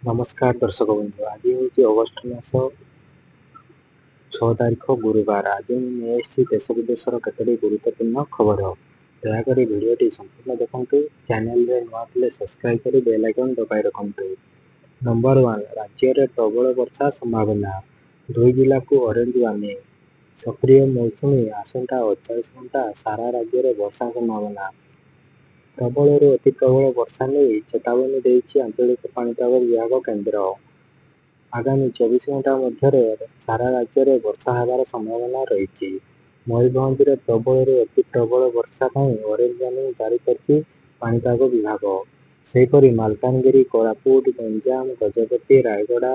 नमस्कार दर्शक बंधु आज हूँ अगस्ट मास 6 तारीख गुरुवार। आज मुझे देश विदेश केतोटी गुरुत्वपूर्ण खबर दयाकोरी भिडियोटी संपूर्ण देखु। चैनल रे नुआ थे सब्सक्राइब कर बेल आइकन दबाई रखु। नंबर 1 राज्य में प्रबल वर्षा संभावना 2 जिला को ऑरेंज वार्निंग। सक्रिय मौसुमी आसंता 48 घंटा सारा राज्य में वर्षा संभावना। प्रबल अति प्रबल वर्षा नहीं चेतावनी देती आंचलिक पाणीपाग विभाग केन्द्र। आगामी 24 घंटा मध्य सारा राज्य में वर्षा होगार संभावना रही। मयूरभंज में प्रबल अति प्रबल वर्षा ऑरेंज वार्निंग जारी कर पाणीपाग विभाग। सेहीपरि मालकानगिरी कोरापुट गंजाम गजपति रायगड़ा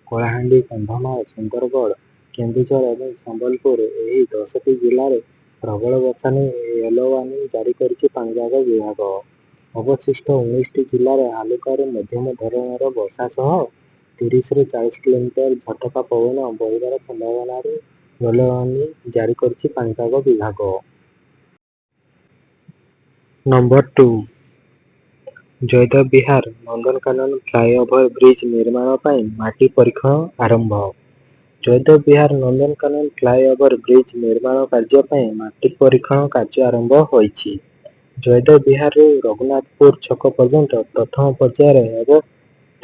कलाहांडी कंधमाल सुंदरगढ़ केन्दुझर और संबलपुर यही 10टी जिले में प्रबल वर्षा नहीं येलो वार्निंग जारी कर पाणीपाग विभाग। अवशिष्ट 19टी जिले में हालुका मध्यम धरणर वर्षा सह 30 ରୁ 40 किलोमीटर झटका पवन बहिबार संभावना येलो वार्निंग जारी कर पाणीपाग विभाग। नंबर 2 जयदेव विहार नंदनकानन फ्लाईओवर ब्रिज निर्माण पर माटी परीक्षण आरंभ। जयदेव विहार नंदनकानन फ्लाईओवर ब्रिज निर्माण कार्य पर माटी परीक्षण कार्य आरंभ होईछि। जयदेव विहार रघुनाथपुर छक पर्यंत प्रथम पर्यायर हेब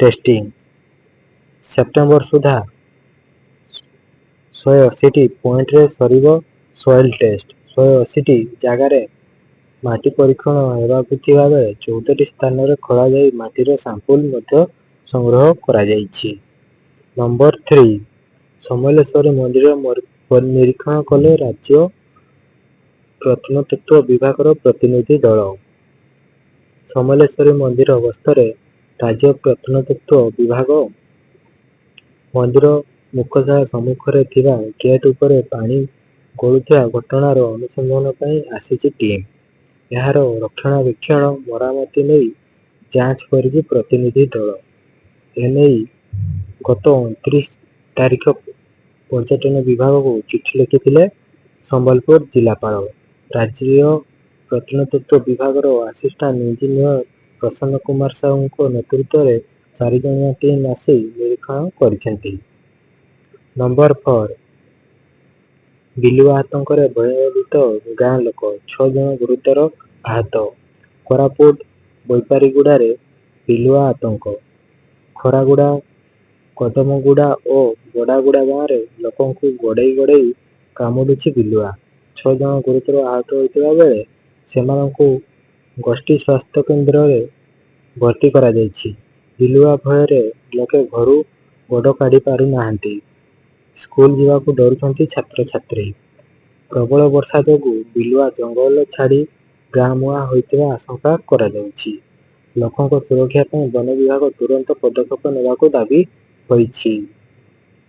टेस्टिंग। सेप्टेम्बर सुधा 180टी पॉइंट रे सरिबो सॉइल टेस्ट। 180टी जगार माटी परीक्षण हेबाकु थिबा बेले 14टी स्थान रे खोला जाई माटीर सैंपल मध्य संग्रह करा जाईछि। नंबर 3 समलेश्वरी मंदिर निरीक्षण कले राज्य प्रत्नतत्व विभाग प्रतिनिधि दल। समलेश्वरी मंदिर गस्तरे राज्य प्रत्नतत्व विभाग मंदिर मुख्यतः सम्मुखें थिबा गेट उपरे पानी गलुथिबा घटनार अनुसंधान पर आसीछि टीम। यार रक्षणाबेक्षण मरामती नहीं जांच करिछि प्रतिनिधि दल। एनेई गत 29 तारीख पर्यटन विभाग को चिठी लिखिथिले संबलपुर जिलापाल। राज्य प्रत्नतत्व विभाग असिस्टांट इंजीनियर प्रसन्न कुमार साहू नेतृत्व में 4 जणिया टीम आसी निरीक्षण करिसेंति। नंबर 4 बिलुआ आतंकरे भयभीत गाँ लोक 6 जन गुरुतर आहत। कोरापुट बैपारीगुड़ारे बिलुआ आतंक। खरागुड़ा कदमगुड़ा और बड़ागुड़ा गाँव में लोकों गोड़ेई गोड़ेई कामुड़ुछि बिलुआ। 6 जन गुरुतर आहत होइतिबा बेले सेमानंकु गोष्ठी स्वास्थ्य केन्द्र रे भर्ती करा जायछि। बिलुआ भୟରେ लोके घरू गोड़ काढ़ी पारु नाहांती। स्कूल जीवाकू डरुछंती छात्र छात्री। प्रबल वर्षा जोगु बिलुआ जंगल छाड़ी गाँ मुआ होइतिबा आशंका करा जाउछि। लोकों सुरक्षा पर वन विभाग तुरंत पदक्षेप नेबाकू दाबी होइछि।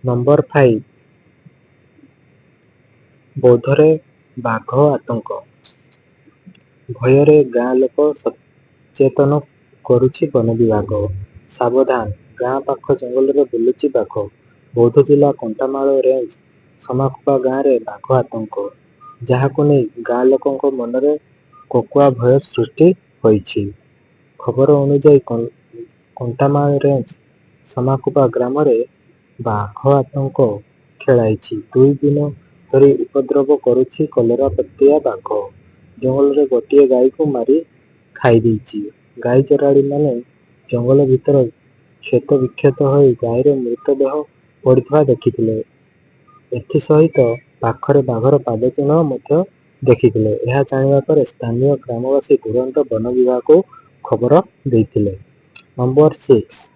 नंबर 5 बौद्धरे बाघ आतंक। भୟରେ गाँ लोक सचेतन करुछि वन विभाग। सावधान गाँ पाख जंगल रे बुलुछि बाघ। बौद्ध जिला कंटामाल रेंज समाकुपा गाँव में बाघ आतंक जहाकू नहीं गाँ लोकों मनरे कोकुआ भय सृष्टि होइछि। खबर अनुसार कंटामाल रेंज समाकुपा ग्राम रे बाघ आतंक खेलाइछि। 2 दिन धरी उपद्रव करुछि कलरा पत्तिया बाघ। जंगल रे गोटिए गाई को मारी खाई देइछि। गाई चराड़ी माने जंगल भीतर क्षत विक्षत होई गाईर मृतदेह पड़िथिबा देखिथिले। एथिसहित पाखरे बाघर पादचिह्न मध्य देखिथिले। यह जानिबा पर स्थानीय ग्रामवासी तुरंत वन विभाग को खबर देइथिले। नंबर 6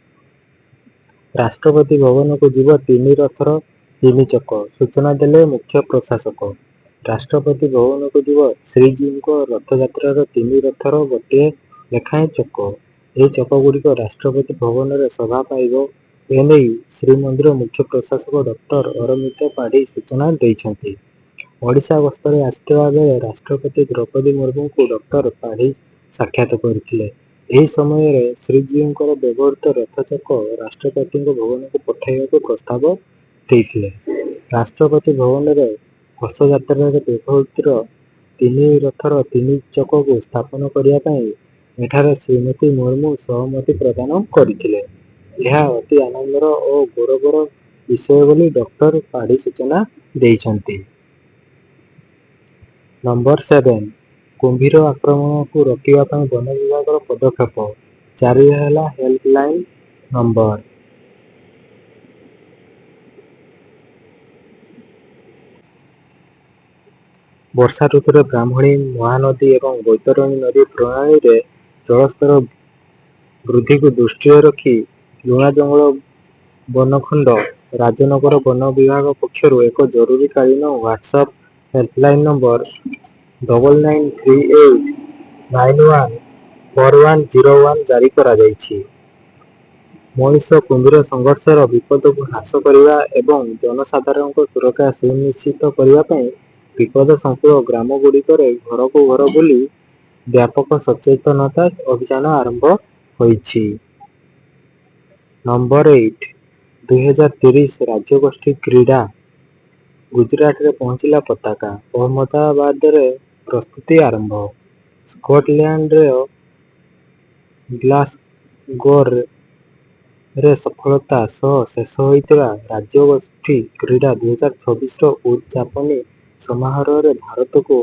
राष्ट्रपति भवन को जीव 3 रथर 3 चक सूचना देले मुख्य प्रशासक। राष्ट्रपति भवन को जीव श्रीजीव रथयात्रार 3 रथर गोटे लेखाएं चक। यह चकगुड़िक राष्ट्रपति भवन में सभा पाइब एनेई श्रीमंदिर मुख्य प्रशासक डॉक्टर अरविंद पाढ़ी सूचना देइछंती। ओडिशा गस्तरे आसिथिबा बेले राष्ट्रपति द्रौपदी मुर्मू को डॉक्टर पाढ़ी साक्षात करथिले। एही समय रे श्रीजीवଙ୍କର व्यवहृत रथचक राष्ट्रपति भवन को पठाइबाकू प्रस्ताव देइथिले। राष्ट्रपति भवन में घोषयात्रार व्यवहृत 3 रथर 3 चक को स्थापन करिया पई एठारे श्रीमती मुर्मू सहमति प्रदान करथिले। ଏହା ଅତି ଆନନ୍ଦର ଓ ଗୌରବର ବିଷୟ ବୋଲି ଡକ୍ଟର ପାଢ଼ୀ ସୂଚନା ଦେଇଛନ୍ତି। ନମ୍ବର 7 କୁମ୍ଭୀର ଆକ୍ରମଣକୁ ରୋକିବା ପାଇଁ ବନ ବିଭାଗର ପଦକ୍ଷେପ। 4 ହେଲା ହେଲ୍ପଲାଇନ୍ ନମ୍ବର। ବର୍ଷା ଋତୁରେ ବ୍ରାହ୍ମଣୀ, ମହାନଦୀ ଏବଂ ବୈତରଣୀ ନଦୀ ପ୍ରଣାଳୀରେ ଜଳସ୍ତର ବୃଦ୍ଧିକୁ ଦୃଷ୍ଟିରେ ରଖି ଲୁଣା ଜଙ୍ଗଲ ବନଖଣ୍ଡ ରାଜନଗର ବନ ବିଭାଗ ପକ୍ଷରୁ ଏକ ଜରୁରୀକାଳୀନ ହ୍ୱାଟ୍ସଆପ୍ ହେଲ୍ପଲାଇନ୍ ନମ୍ବର 9938914101 ଜାରି କରାଯାଇଛି। ମଣିଷ କୁମ୍ଭୀର ସଂଘର୍ଷର ବିପଦକୁ ହ୍ରାସ କରିବା ଏବଂ ଜନସାଧାରଣଙ୍କ ସୁରକ୍ଷା ସୁନିଶ୍ଚିତ କରିବା ପାଇଁ ବିପଦ ସଂକୁଳ ଗ୍ରାମଗୁଡ଼ିକରେ ଘରକୁ ଘର ବୁଲି ବ୍ୟାପକ ସଚେତନତା ଅଭିଯାନ ଆରମ୍ଭ ହୋଇଛି। ନମ୍ବର 8 2030 ରାଜ୍ୟଗୋଷ୍ଠୀ କ୍ରୀଡ଼ା। ଗୁଜରାଟରେ ପହଞ୍ଚିଲା ପତାକା। ଅହମ୍ମଦାବାଦରେ ପ୍ରସ୍ତୁତି ଆରମ୍ଭ। ସ୍କଟଲ୍ୟାଣ୍ଡର ଗ୍ଲାସଗୋରେ ସଫଳତା ସହ ଶେଷ ହୋଇଥିବା ରାଜ୍ୟଗୋଷ୍ଠୀ କ୍ରୀଡ଼ା 2024ର ଉଦ୍‌ଯାପନୀ ସମାରୋହରେ ଭାରତକୁ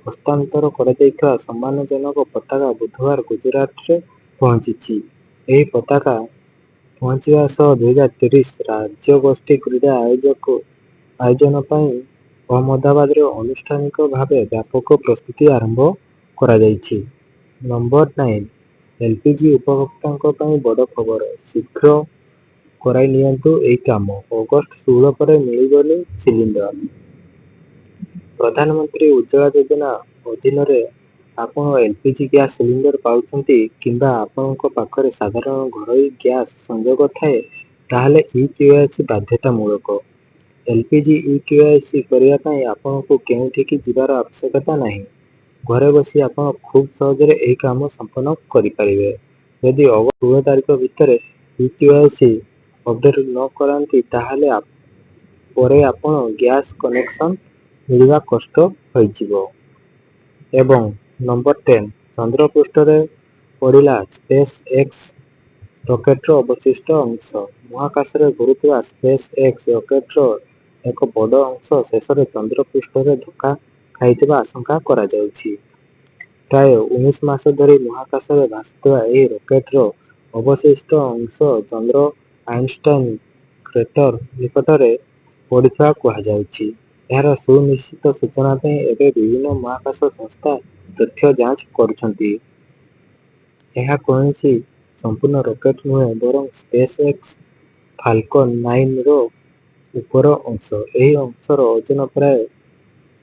ହସ୍ତାନ୍ତର କରାଯାଇଥିବା ସମ୍ମାନଜନକ ପତାକା ବୁଧବାର ଗୁଜରାଟରେ ପହଞ୍ଚିଛି। ଏହି ପତାକା ପହଞ୍ଚିବା ସହ 2030 ରାଜ୍ୟଗୋଷ୍ଠୀ କ୍ରୀଡ଼ା ଆୟୋଜନ ପାଇଁ ଅହମ୍ମଦାବାଦରେ ଆନୁଷ୍ଠାନିକ ଭାବେ ବ୍ୟାପକ ପ୍ରସ୍ତୁତି ଆରମ୍ଭ କରାଯାଇଛି। ନମ୍ବର 9 ଏଲ୍‌ପିଜି ଉପଭୋକ୍ତାଙ୍କ ପାଇଁ ବଡ଼ ଖବର, ଶୀଘ୍ର କରାଇ ନିଅନ୍ତୁ ଏହି କାମ। ଅଗଷ୍ଟ 16 ପରେ ମିଳିବନି ସିଲିଣ୍ଡର। ପ୍ରଧାନମନ୍ତ୍ରୀ ଉଜ୍ଜ୍ୱଳା ଯୋଜନା ଅଧୀନରେ ଆପଣ ଏଲ୍‌ପିଜି ଗ୍ୟାସ୍ ସିଲିଣ୍ଡର ପାଉଛନ୍ତି କିମ୍ବା ଆପଣଙ୍କ ପାଖରେ ସାଧାରଣ ଘରୋଇ ଗ୍ୟାସ୍ ସଂଯୋଗ ଥାଏ, ତାହେଲେ ଇ-କେୱାଇସି ବାଧ୍ୟତାମୂଳକ। ଏଲ୍‌ପିଜି ଇ-କେୱାଇସି କରିବା ପାଇଁ ଆପଣଙ୍କୁ କେଉଁଠିକି ଯିବାର ଆବଶ୍ୟକତା ନାହିଁ। ଘରେ ବସି ଆପଣ ଖୁବ୍ ସହଜରେ ଏହି କାମ ସମ୍ପନ୍ନ କରିପାରିବେ। ଯଦି ଅଗଷ୍ଟ 16 ତାରିଖ ଭିତରେ ଇ-କେୱାଇସି ଅପଡେଟ୍ ନ କରାନ୍ତି, ତାହେଲେ ପରେ ଆପଣ ଗ୍ୟାସ୍ କନେକ୍ସନ ମିଳିବା କଷ୍ଟ ହୋଇଯିବ। ଏବଂ ନମ୍ବର 10 ଚନ୍ଦ୍ରପୃଷ୍ଠରେ ପଡ଼ିଲା ସ୍ପେସ୍ ଏକ୍ସ ରକେଟ୍‌ର ଅବଶିଷ୍ଟ ଅଂଶ। ମହାକାଶରେ ଘୁରୁଥିବା ସ୍ପେସ୍ ଏକ୍ସ ରକେଟ୍‌ର ଏକ ବଡ଼ ଅଂଶ ଶେଷରେ ଚନ୍ଦ୍ରପୃଷ୍ଠରେ ଧକ୍କା ଖାଇଥିବା ଆଶଙ୍କା କରାଯାଉଛି। ପ୍ରାୟ 19 ମାସ ଧରି ମହାକାଶରେ ଭାସୁଥିବା ଏହି ରକେଟ୍‌ର ଅବଶିଷ୍ଟ ଅଂଶ ଚନ୍ଦ୍ର ଆଇନ୍‌ଷ୍ଟାଇନ୍ କ୍ରେଟର ନିକଟରେ ପଡ଼ିଥିବା କୁହାଯାଉଛି। ଏହାର ସୁନିଶ୍ଚିତ ସୂଚନା ପାଇଁ ଏବେ ବିଭିନ୍ନ ମହାକାଶ ସଂସ୍ଥା ତଥ୍ୟ ଯାଞ୍ଚ କରୁଛନ୍ତି। ଏହା କୌଣସି ସମ୍ପୂର୍ଣ୍ଣ ରକେଟ୍ ନୁହେଁ, ବରଂ ସ୍ପେସ୍ ଏକ୍ସ ଫାଲ୍‌କନ୍ 9ର ଉପର ଅଂଶ। ଏହି ଅଂଶର ଓଜନ ପ୍ରାୟ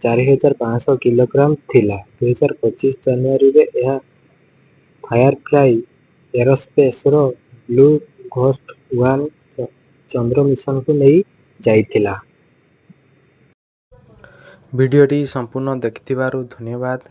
4500 କିଲୋଗ୍ରାମ ଥିଲା। 2025 ଜାନୁଆରୀରେ ଏହା ଫାୟାରଫ୍ଲାଇ ଏରୋସ୍ପେସ୍‌ର ବ୍ଲୁ ଘୋଷ୍ଟ 1 ଚନ୍ଦ୍ର ମିଶନକୁ ନେଇ ଯାଇଥିଲା। ଭିଡିଓଟି ସମ୍ପୂର୍ଣ୍ଣ ଦେଖିଥିବାରୁ ଧନ୍ୟବାଦ।